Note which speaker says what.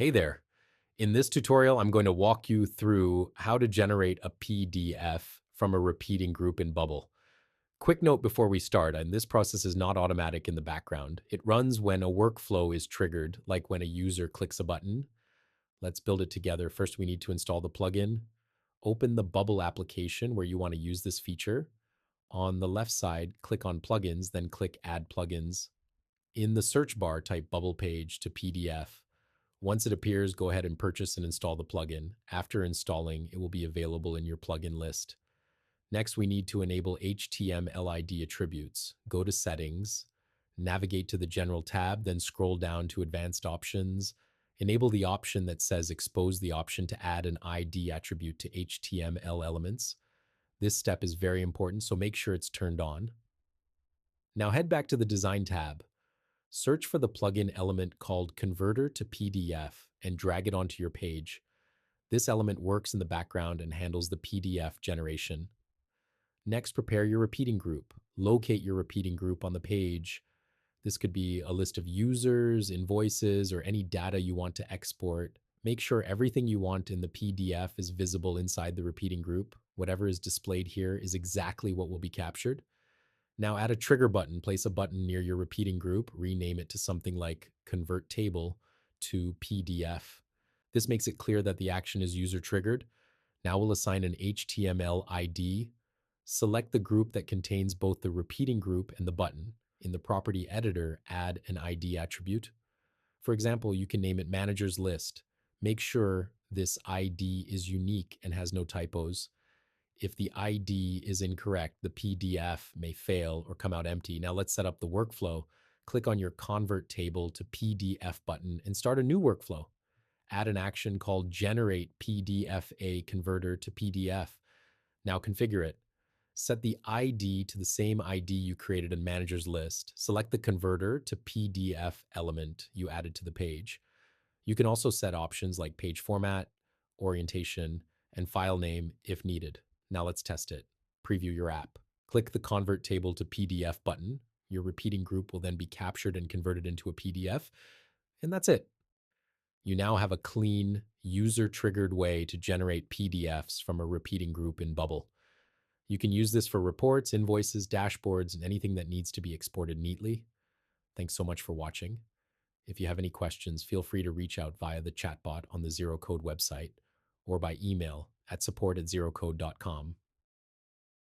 Speaker 1: Hey there. In this tutorial, I'm going to walk you through how to generate a PDF from a repeating group in Bubble. Quick note before we start, and this process is not automatic in the background. It runs when a workflow is triggered, like when a user clicks a button. Let's build it together. First, we need to install the plugin. Open the Bubble application where you want to use this feature. On the left side, click on Plugins, then click Add Plugins. In the search bar, type Bubble Page to PDF. Once it appears, go ahead and purchase and install the plugin. After installing, it will be available in your plugin list. Next, we need to enable HTML attributes. Go to Settings, navigate to the General tab, then scroll down to Advanced Options. Enable the option that says Expose the option to add an ID attribute to HTML elements. This step is very important, so make sure it's turned on. Now head back to the Design tab. Search for the plugin element called Converter to PDF and drag it onto your page. This element works in the background and handles the PDF generation. Next, prepare your repeating group. Locate your repeating group on the page. This could be a list of users, invoices, or any data you want to export. Make sure everything you want in the PDF is visible inside the repeating group. Whatever is displayed here is exactly what will be captured. Now add a trigger button. Place a button near your repeating group. Rename it to something like Convert Table to PDF. This makes it clear that the action is user triggered. Now we'll assign an HTML ID. Select the group that contains both the repeating group and the button. In the property editor, add an ID attribute. For example, you can name it Manager's List. Make sure this ID is unique and has no typos. If the ID is incorrect, the PDF may fail or come out empty. Now let's set up the workflow. Click on your Convert Table to PDF button and start a new workflow. Add an action called Generate PDF Converter to PDF. Now configure it. Set the ID to the same ID you created in Manager's List. Select the converter to PDF element you added to the page. You can also set options like page format, orientation, and file name if needed. Now let's test it. Preview your app. Click the Convert Table to PDF button. Your repeating group will then be captured and converted into a PDF, and that's it. You now have a clean, user-triggered way to generate PDFs from a repeating group in Bubble. You can use this for reports, invoices, dashboards, and anything that needs to be exported neatly. Thanks so much for watching. If you have any questions, feel free to reach out via the chatbot on the Zeroqode website or by email at support@zeroqode.com.